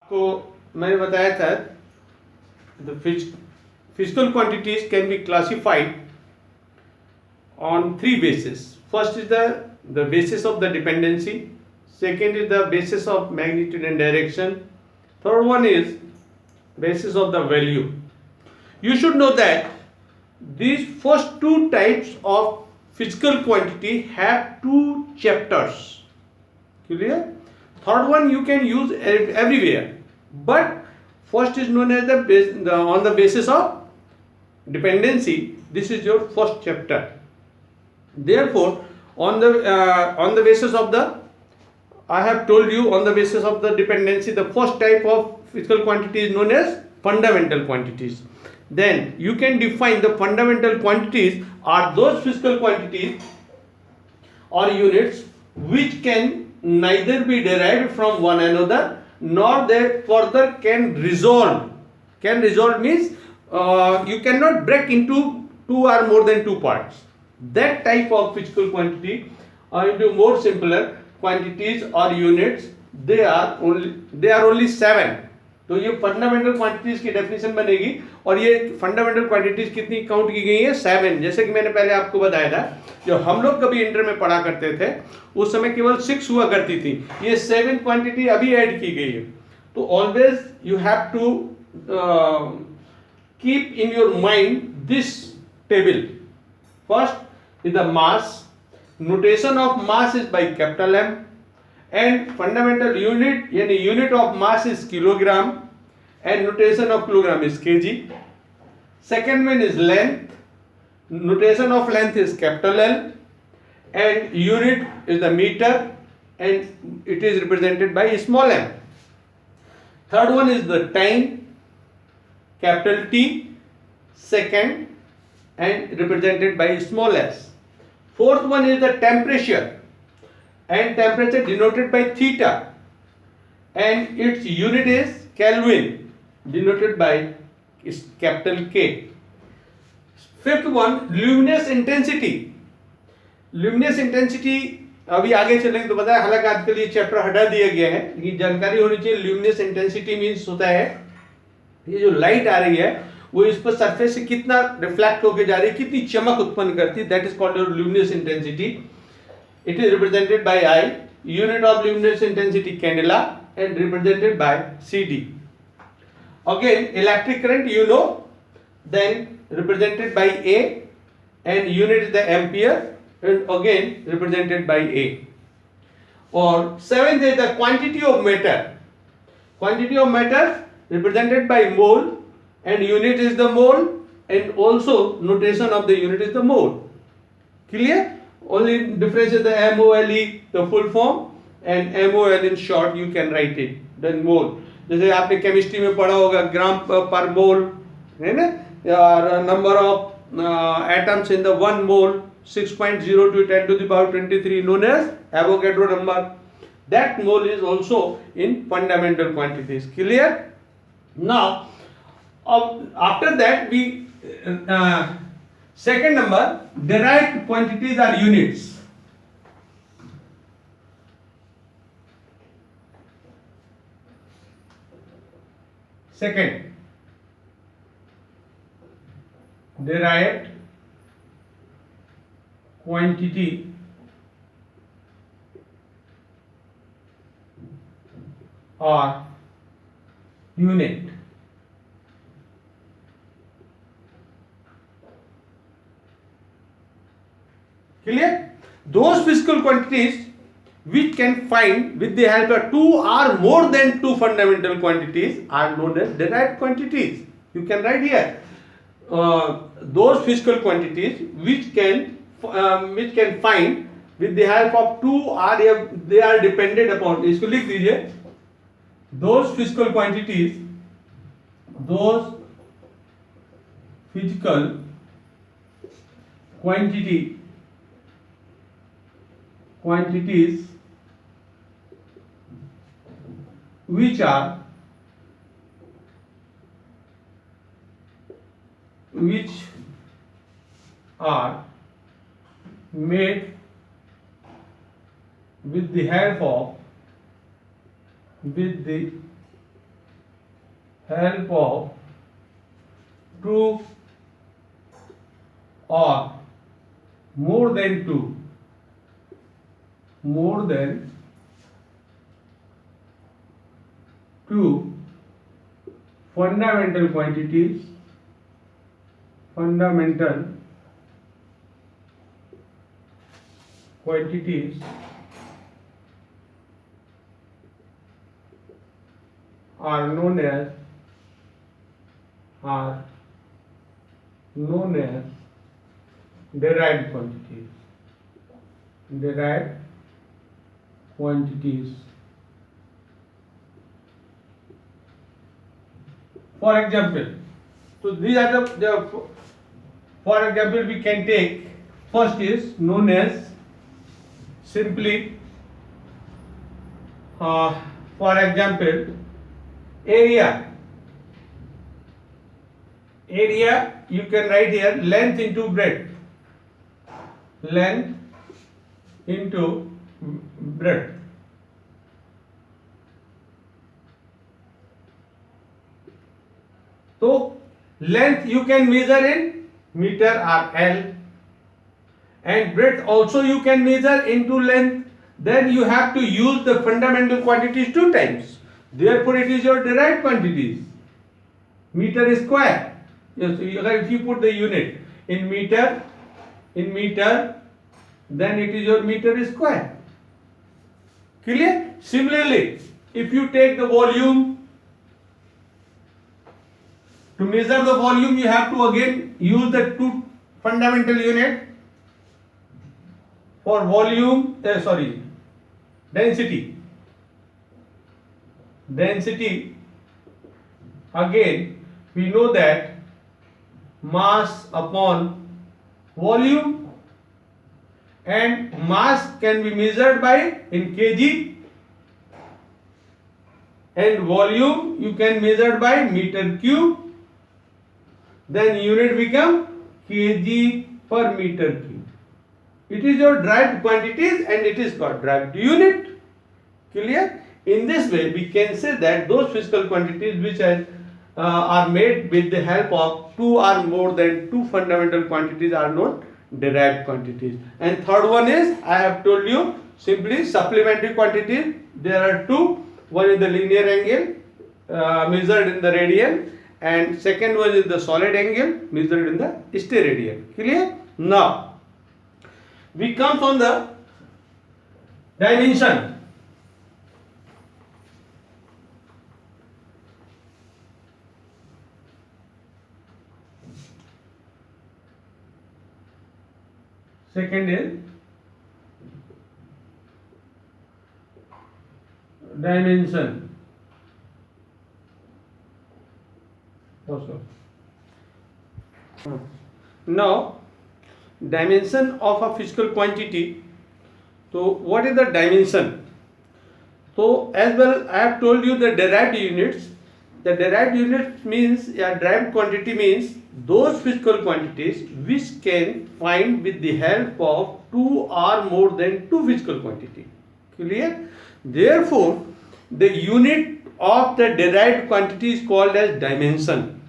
को मैंने बताया था the physical quantities can be classified on three bases. First is the basis of the dependency. Second is the basis of magnitude and direction. Third one is basis of the value. You should know that these first two types of physical quantity have two chapters. Clear? Third one you can use everywhere, but first is known as on the basis of dependency. This is your first chapter. Therefore, on the basis of the, I have told you, on the basis of the dependency, the first type of physical quantity is known as fundamental quantities. Then you can define the fundamental quantities are those physical quantities or units which can neither be derived from one another nor they further can resolve. Can resolve means you cannot break into two or more than two parts. That type of physical quantity, or into more simpler quantities or units, they are only 7. तो ये fundamental quantities की definition बनेगी, और ये fundamental quantities कितनी count की गई है? 7. जैसे कि मैंने पहले आपको बताया था, जो हम लोग कभी इंटर में पढ़ा करते थे उस समय केवल 6 हुआ करती थी, ये 7 क्वांटिटी अभी ऐड की गई है. तो always you have to keep in your mind this table. First is the mass. Notation of mass is by capital M, and fundamental unit yani unit of mass is kilogram, and notation of kilogram is kg. Second one is length. Notation of length is capital L, and unit is the meter, and it is represented by small m. Third one is the time, capital T, second, and represented by small s. Fourth one is the temperature, and temperature denoted by theta, and its unit is Kelvin, denoted by capital K. Fifth one, luminous intensity. Luminous intensity अभी आगे चलेंगे तो बताया, हालांकि आजकल ये chapter हटा दिया गया है, लेकिन जानकारी होनी चाहिए. luminous intensity मीन्स होता है ये जो लाइट आ रही है वो इस पर सरफेस से कितना रिफ्लेक्ट होकर जा रही है, कितनी चमक उत्पन्न करती है. That is called luminous intensity. It is represented by I. Unit of luminous intensity candela, and represented by CD. Again, electric current you know, then represented by A, and unit is the ampere, and again represented by A. Or seventh is the quantity of matter. Quantity of matter represented by mole, and unit is the mole, and also notation of the unit is the mole. Clear? Only difference is the MOLE, the full form, and MOL in short you can write it. Then mole, जैसे आपने chemistry में पढ़ा होगा ग्राम पर मोल है ना, और number of atoms in the 1 mole 6.02 10 to the power 23 known as Avogadro number. That mole is also in fundamental quantities. Clear? Now after that we second number, derived quantities are units. Second, derived quantity are unit. Clear? Those physical quantities which can find with the help of two or more than two fundamental quantities are known as derived quantities. You can write here those physical quantities which can find with the help of two or they are dependent upon. इसको लिख दीजिए. Those physical quantities, those physical quantities which are made with the help of help of 2 or more than 2 fundamental quantities are known as derived quantities. For example, so these are the for example we can take, first is known as simply for example area you can write here length into breadth. So length you can measure in meter or L, and breadth also you can measure into length. Then you have to use the fundamental quantities 2 times. Therefore it is your derived quantities. Meter square. Yes, if you put the unit in meter, then it is your meter square. Clear? Similarly, if you take the volume, to measure the volume you have to again use the 2 fundamental unit. For volume, density, again we know that mass upon volume, and mass can be measured by in kg, and volume you can measure by meter cube. Then unit become kg per meter cube. It is your derived quantities and it is called derived unit. Clear? In this way we can say that those physical quantities which are made with the help of 2 or more than 2 fundamental quantities are known derived quantities. And third one is, I have told you, simply supplementary quantities. There are 2. One is the linear angle measured in the radian, and second one is the solid angle measured in the steradian. Clear? Now we come on the dimension. Second is dimension. Also. Now, dimension of a physical quantity. So, what is the dimension? So, as well, I have told you the derived units. The derived unit means, derived quantity means those physical quantities which can find with the help of 2 or more than 2 physical quantity. Clear? Therefore, the unit of the derived quantity is called as dimension.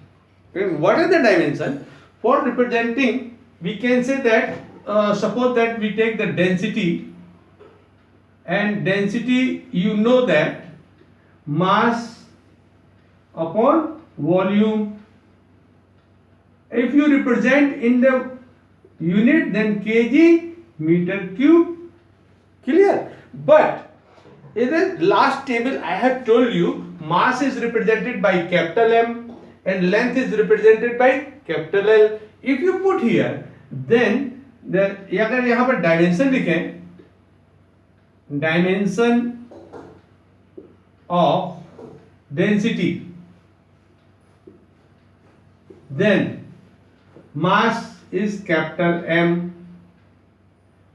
And what is the dimension? For representing, we can say that suppose that we take the density, and density you know that mass upon volume. If you represent in the unit, then kg meter cube. Clear? But in the last table I have told you mass is represented by capital M and length is represented by capital L. If you put here, then अगर यहाँ पर dimension लिखें, dimension of density, then mass is capital M,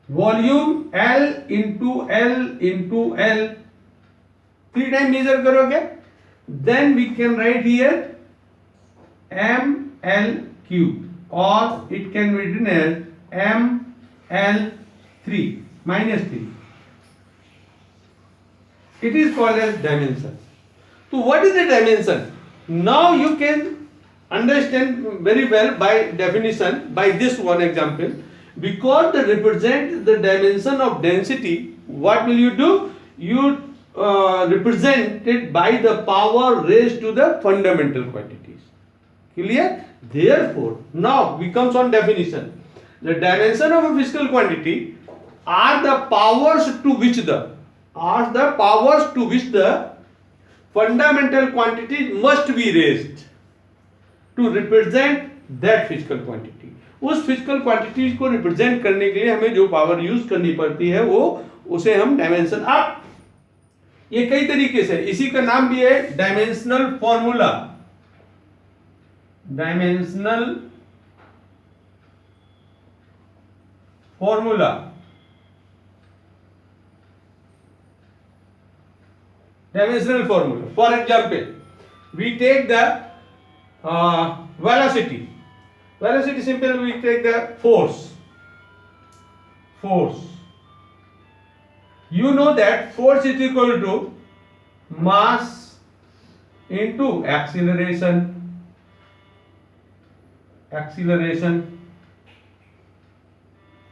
volume L into L into L, 3 times measure करोगे, then we can write here ML cube, or it can be written as ML3 minus 3. It is called as dimension. So what is the dimension? Now you can understand very well by definition by this one example. Because they represent the dimension of density, what will you do? You represent it by the power raised to the fundamental quantities. Clear? Therefore, now we comes on definition. The dimension of a physical quantity are the powers to which the fundamental quantity must be raised to represent that physical quantity. उस physical quantities को represent करने के लिए हमें जो power use करनी पड़ती है वो उसे हम डायमेंशन अप, ये कई तरीके से, इसी का नाम भी है dimensional formula. Dimensional formula, dimensional formula. For example, we take the velocity. Velocity simple, we take the force. You know that force is equal to mass into acceleration.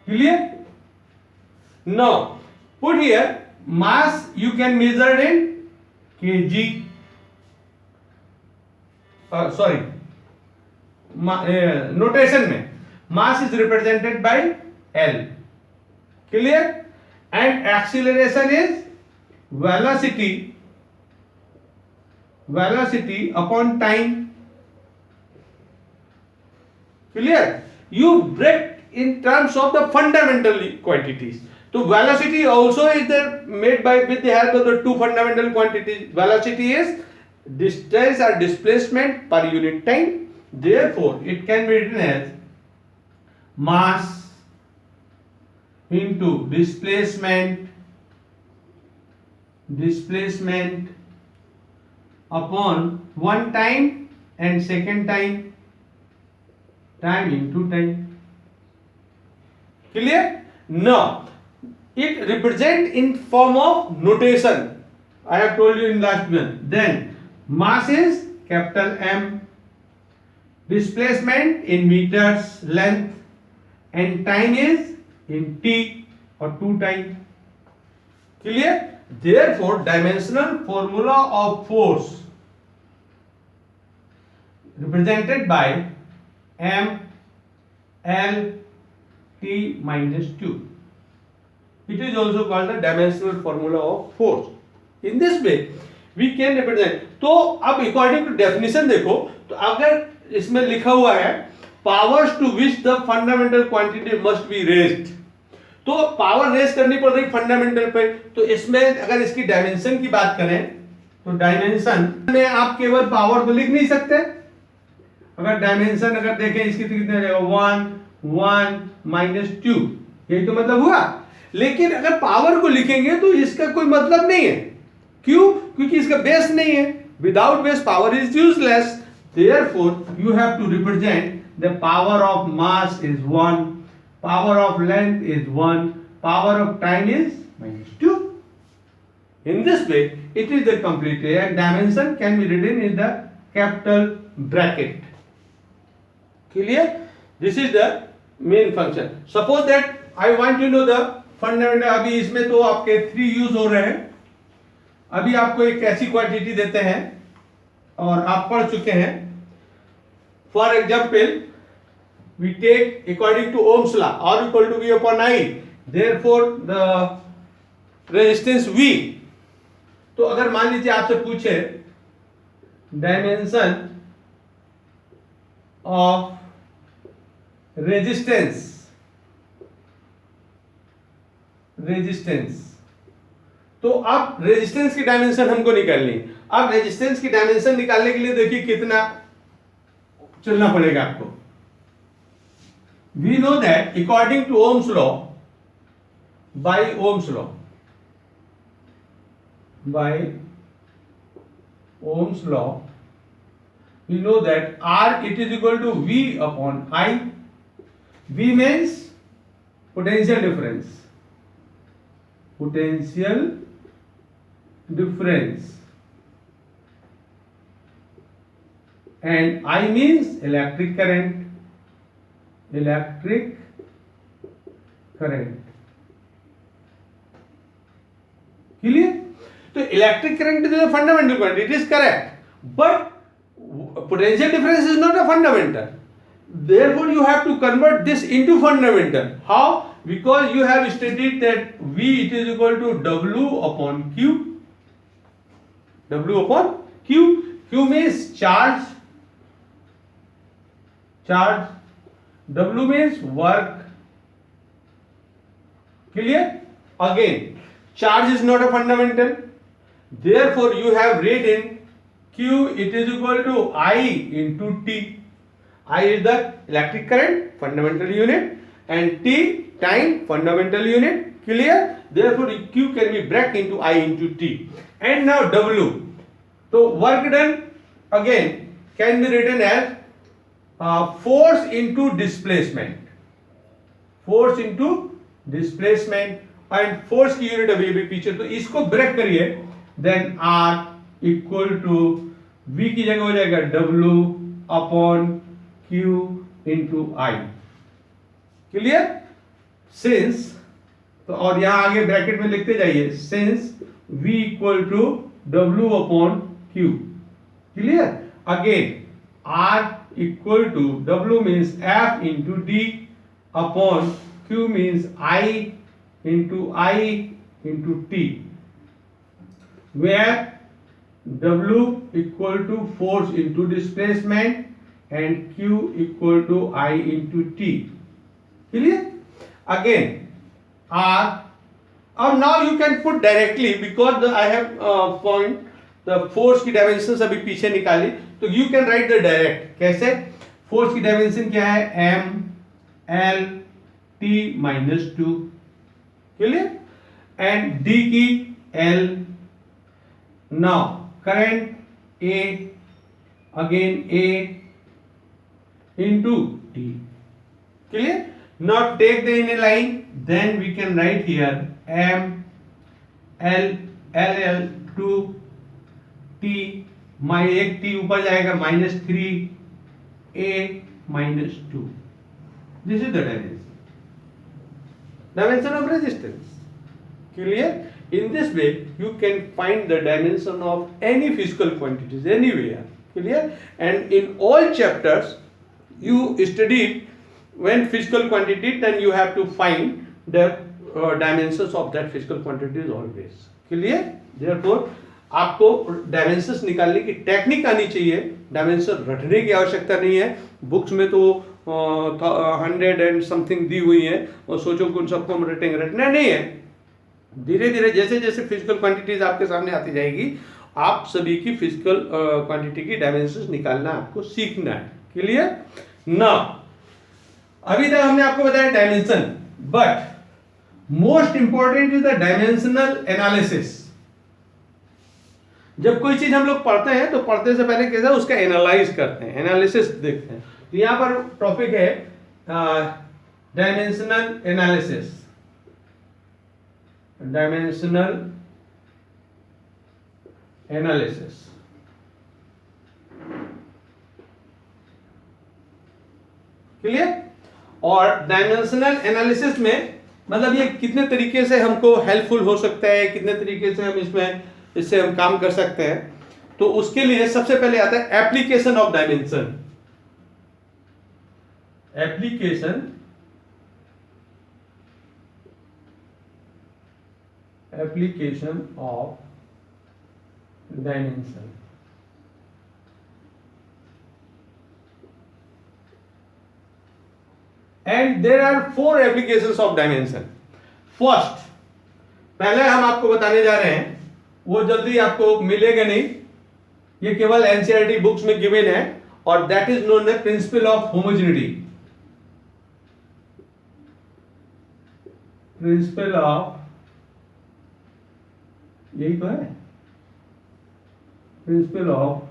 Clear? Now put here mass you can measure in kg. Notation में mass is represented by L. Clear? And acceleration is velocity upon time. Clear? You break in terms of the fundamental quantities. So velocity also is made by with the help of the two fundamental quantities. Velocity is distance or displacement per unit time. Therefore, it can be written as mass into displacement upon one time and second time into time. Clear? Now it represent in form of notation. I have told you in last one. Then mass is capital M, displacement in meters length, and time is in t or 2 time. Clear? Therefore, dimensional formula of force represented by M L T minus 2. It is also called the dimensional formula of force. In this way, we can represent. तो अब according to definition देखो, तो अगर इसमें लिखा हुआ है powers to which the fundamental quantity must be raised, तो पावर रेज करनी पड़ रही फंडामेंटल पे, तो इसमें अगर इसकी डायमेंशन की बात करें तो डायमेंशन में आप केवल पावर को लिख नहीं सकते। अगर डायमेंशन अगर देखें इसकी तो कितने हो जाएगा 1 minus 2, यही तो मतलब हुआ। लेकिन अगर पावर को लिखेंगे तो इसका कोई मतलब नहीं है। क्यों? क्योंकि इसका बेस नहीं है। Without base power is useless. Therefore you have to represent the power of mass is 1, power of length is 1, power of time is -2. In this way, it is the complete and dimension can be written in the capital bracket. Clear? This is the main function. Suppose that I want to know the fundamental. अभी इसमें तो आपके 3 use हो रहे हैं। अभी आपको एक ऐसी क्वांटिटी देते हैं और आप पढ़ चुके हैं। For example, we take according to Ohm's law, R equal to V upon I, therefore the resistance V. तो अगर मान लीजिए आपसे पूछे डायमेंशन ऑफ रेजिस्टेंस, तो अब रेजिस्टेंस की डायमेंशन हमको निकालनी। अब रेजिस्टेंस की डायमेंशन निकालने के लिए देखिए कितना चलना पड़ेगा आपको। We know that according to Ohm's law, by Ohm's law, we know that R it is equal to V upon I. V means potential difference. and I means electric current. Electric current. Clear? So electric current is a fundamental quantity. It is correct, but potential difference is not a fundamental. Therefore, you have to convert this into fundamental. How? Because you have studied that V it is equal to W upon Q. W upon Q. Q means charge. Charge. W means work. Clear? Again, charge is not a fundamental. Therefore, you have written Q it is equal to I into T. I is the electric current, fundamental unit, and T time, fundamental unit. Clear? Therefore, Q can be break into I into T. And now W. So work done again can be written as force into displacement. Force into displacement, and force की unit अभी अभी पीछे, तो इसको break करिए, then R equal to V की जगह हो जाएगा W upon Q into I. Clear? Since, तो और यहां आगे ब्रैकेट में लिखते जाइए, since V equal to W upon Q. Clear? Again R equal to W means F into D upon Q means I into T, where W equal to force into displacement and Q equal to I into T. Clear? Again R, or now you can put directly because I have point the force की dimension अभी पीछे निकाली, तो you can write the direct. कैसे? Force की dimension क्या है? M L T minus two. Clear? And D की L. Now current A, again A into T. Clear? Now take the in line, then we can write here M L L L two T, एक T ऊपर जाएगा minus three A minus two. This is the dimension of resistance. Clear? In this way you can find the dimension of any physical quantities anywhere. Clear? And in all chapters you studied when physical quantity, then you have to find the dimensions of that physical quantity is always. Clear? Therefore आपको dimensions निकालने की technique आनी चाहिए. Dimension रटने की आवश्यकता नहीं है. बुक्स में तो 100 एंड समथिंग दी हुई है और सोचो कि उन सबको हम रटेंगे, रटना नहीं है. धीरे धीरे जैसे जैसे फिजिकल क्वांटिटीज आपके सामने आती जाएगी, आप सभी की फिजिकल क्वांटिटी की डायमेंशंस निकालना आपको सीखना है. क्लियर? ना अभी तक हमने आपको बताया dimension, but most important is the dimensional analysis. जब कोई चीज हम लोग पढ़ते हैं तो पढ़ते से पहले कैसा उसका एनालाइज करते हैं, एनालिसिस देखते हैं. तो यहां पर टॉपिक है dimensional analysis. Dimensional analysis. Clear? और डायमेंशनल एनालिसिस में मतलब ये कितने तरीके से हमको हेल्पफुल हो सकता है, कितने तरीके से हम इससे हम काम कर सकते हैं. तो उसके लिए सबसे पहले आता है application of dimension. Application of dimension. And there are 4 applications of dimension. First, पहले हम आपको बताने जा रहे हैं, वो जल्दी आपको मिलेगा नहीं, ये केवल एनसीईआरटी बुक्स में गिवन है, और that is known as principle of homogeneity. Principle of, यही तो है, principle of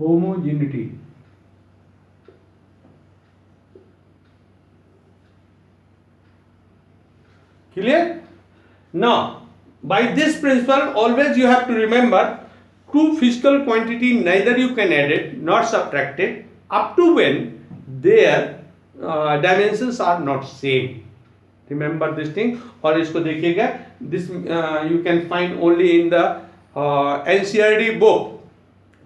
homogeneity. Clear? Now, by this principle, always you have to remember two physical quantity neither you can add it nor subtract it up to when their dimensions are not same. Remember this thing. और इसको देखिएगा, this you can find only in the NCERT book,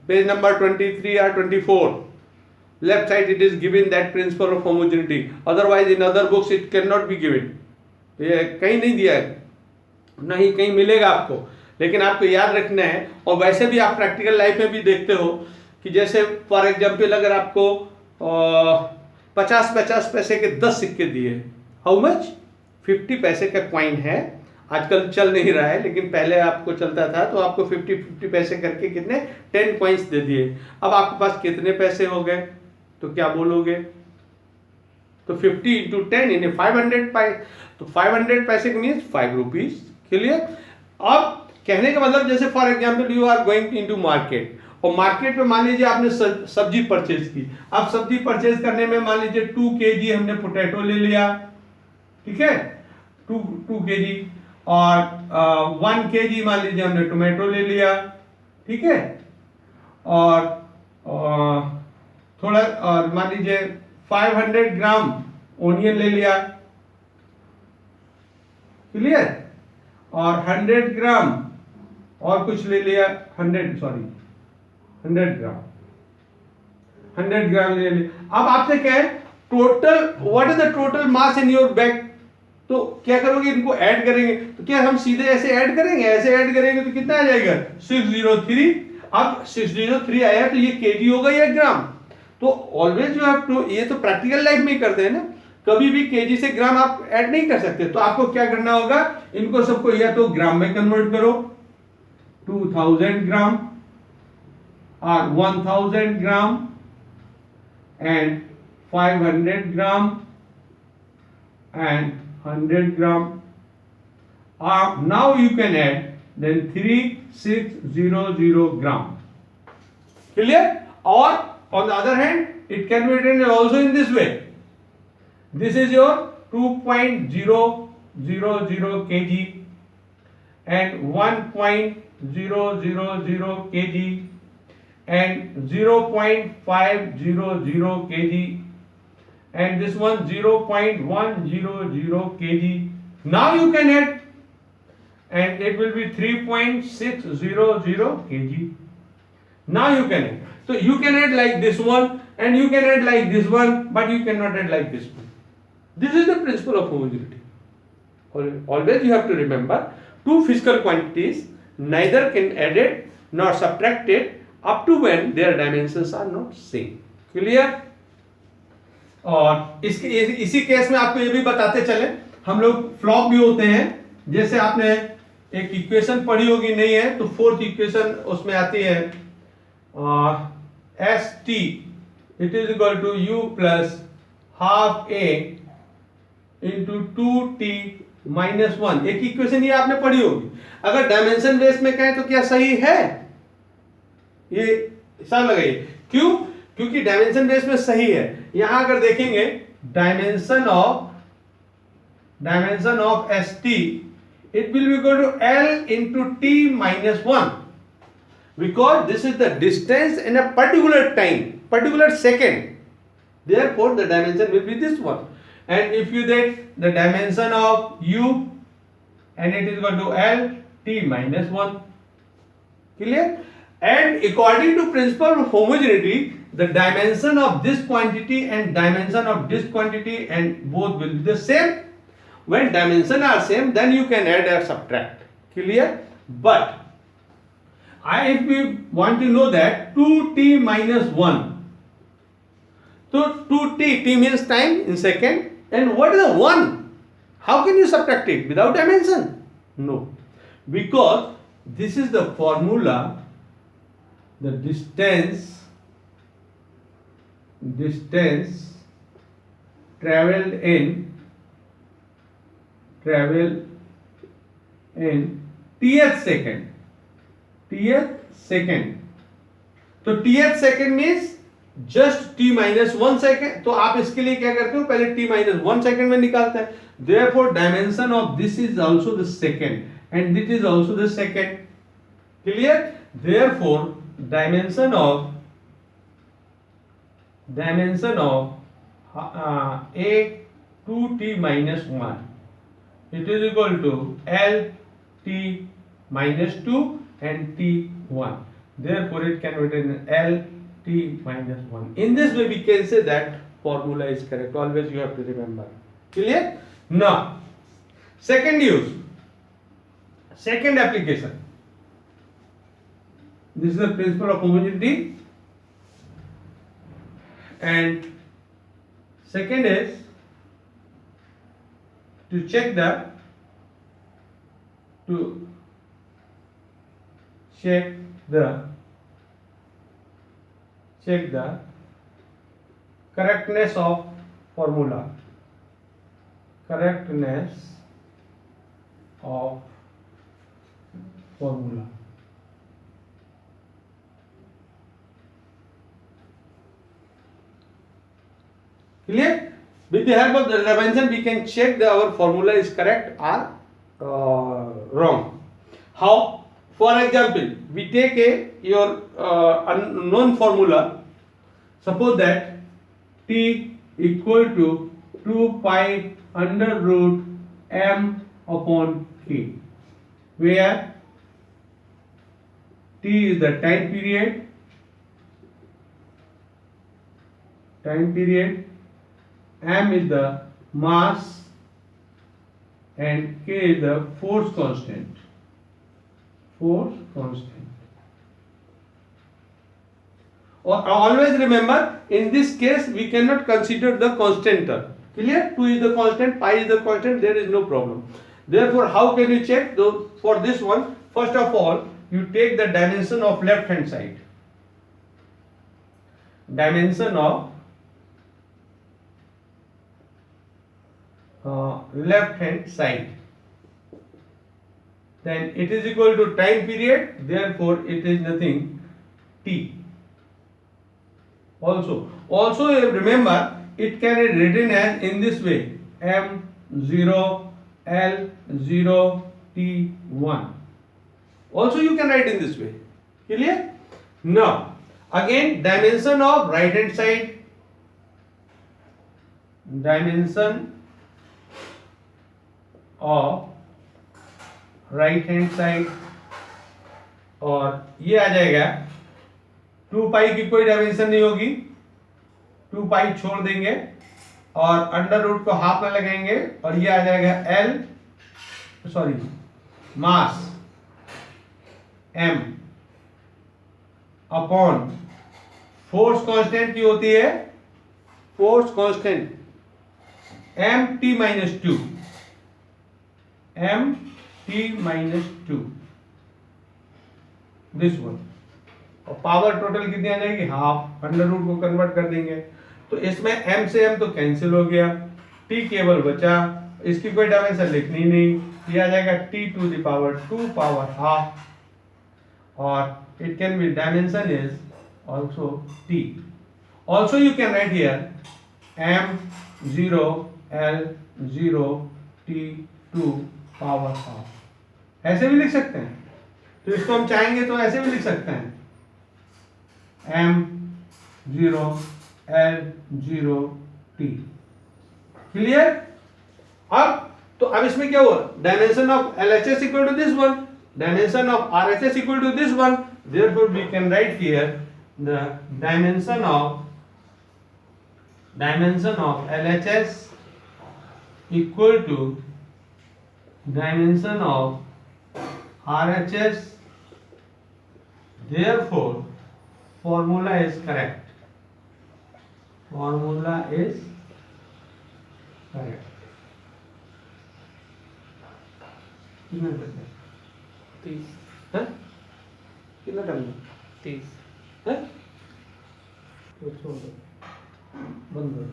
page number 23 or 24. Left side it is given that principle of homogeneity. Otherwise in other books it cannot be given. ये कहीं नहीं दिया है, नहीं कहीं मिलेगा आपको, लेकिन आपको याद रखना है। और वैसे भी आप प्रैक्टिकल लाइफ में भी देखते हो कि जैसे फॉर एग्जाम्पल अगर आपको 50-50 पैसे के 10 सिक्के दिए, हाउ मच, 50 पैसे का कॉइन है, आजकल चल नहीं रहा है लेकिन पहले आपको चलता था, तो आपको 50-50 पैसे करके कितने 10 कॉइन्स दे दिए। अब आपके पास कितने पैसे हो गए, तो क्या बोलोगे, तो 50 इंटू 10 यानी 500 पैसे, तो 500 पैसे के मीन्स 5 रुपीज। क्लियर। अब कहने का मतलब जैसे for example you are going into market, और मार्केट में मान लीजिए आपने सब्जी परचेज की। अब सब्जी परचेज करने में मान लीजिए 2 kg हमने पोटैटो ले लिया, ठीक है, 2 kg, और 1 kg मान लीजिए हमने टोमेटो ले लिया, ठीक है, और थोड़ा और मान लीजिए 500 ग्राम ओनियन ले लिया, क्लियर, और 100 ग्राम और कुछ ले लिया, 100 ग्राम ले लिया। अब आपसे क्या है, total what is the total mass in your bag, तो क्या करोगे, इनको ऐड करेंगे, तो क्या हम सीधे ऐसे ऐड करेंगे, ऐसे ऐड करेंगे तो कितना आ जाएगा 603। अब 603 आया तो ये केजी होगा या ग्राम, तो ऑलवेज यू हैव टू, ये तो प्रैक्टिकल लाइफ में ही करते हैं ना, कभी भी केजी से ग्राम आप ऐड नहीं कर सकते। तो आपको क्या करना होगा, इनको सबको या तो ग्राम में कन्वर्ट करो, 2000 ग्राम और 1000 gram and 500 gram and 100 gram. Now you can add then 3600 gram. Clear? Or on the other hand, it can be written also in this way. This is your 2.000 kg and 1.000 kg and 0.500 kg and this one 0.100 kg. Now you can add, and it will be 3.600 kg. Now you can add. So you can add like this one and you can add like this one, but you cannot add like this one. This is the principle of homogeneity. Always you have to remember, two physical quantities neither can add it nor subtract it up to when their dimensions are not same. Clear? और इसी case में आपको ये भी बताते चले, हम लोग फ्लॉप भी होते हैं। जैसे आपने एक इक्वेशन पढ़ी होगी, नहीं है तो फोर्थ इक्वेशन उसमें आती है, s t it is equal to u plus half a into 2t minus 1। एक इक्वेशन ये आपने पढ़ी होगी। अगर डायमेंशन बेस में कहें तो क्या सही है, ये हिसाब लगाइए, क्यों, क्योंकि डायमेंशन बेस में सही है। यहां अगर देखेंगे dimension of S T, it will be equal to L into T minus 1, because this is the distance in a particular time, particular second. Therefore the dimension will be this one. And if you take the dimension of U, and it is equal to L T minus 1. Clear? And according to principle of homogeneity, the dimension of this quantity and dimension of this quantity and both will be the same. When dimensions are same, then you can add or subtract. Clear? But if we want to know that 2t minus 1, so 2t, t means time in second, and what is the 1? How can you subtract it without dimension? No, because this is the formula, the distance traveled in tth second. तो tth second means just t minus 1 second. तो आप इसके लिए क्या करते हो, पहले t minus 1 second में निकालते हैं। Therefore dimension of this is also the second and this is also the second. Clear? Therefore, dimension of a 2t minus 1, it is equal to L t minus 2 and t 1. Therefore, it can be written L t minus 1. In this way, we can say that formula is correct. Always you have to remember. Clear? Now, second use, second application. This is the principle of homogeneity, and second is to check the correctness of formula. Correctness of formula. Clear? With the help of the dimension, we can check that our formula is correct or wrong. How? For example, we take your unknown formula. Suppose that t equal to 2 pi under root m upon k, where t is the time period, m is the mass, and k is the force constant. Always remember, in this case we cannot consider the constant term. Clear? 2 is the constant, pi is the constant, there is no problem. Therefore, how can you check? For this one, first of all, you take the dimension of left hand side. Dimension of left hand side. Then it is equal to time period, therefore it is nothing, t. Also remember, it can be written as in this way, m0 l0 t1. Also you can write in this way. Clear? Now again, dimension of right hand side. Dimension of right hand side, और ये आ जाएगा 2 पाई की कोई dimension नहीं होगी, 2 पाई छोड़ देंगे और अंडर रूट को हाफ में लगाएंगे और ये आ जाएगा मास m अपॉन फोर्स कांस्टेंट की होती है, force constant m t minus 2, m t minus 2, this one. और पावर टोटल कितनी आ जाएगी, हाफ, अंडर रूट को कन्वर्ट कर देंगे तो इसमें m से m तो कैंसिल हो गया, t केवल बचा, इसकी कोई डायमेंशन लिखनी नहीं, ये आ जाएगा t to the power 2 power half, और it can be dimension is also t. Also you can write here m0 l0 t2 power half, ऐसे भी लिख सकते हैं। तो इसको हम चाहेंगे तो ऐसे भी लिख सकते हैं, m0 l0 t। क्लियर? अब इसमें क्या हुआ, dimension of LHS equal to this one, dimension of RHS equal to this one, therefore we can write here the dimension of LHS equal to dimension of RHS, therefore formula is correct. कितना बचा? 30 है? कितना time? 30 है? तो छोड़ दो, बंद करो,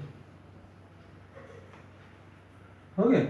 हो गया।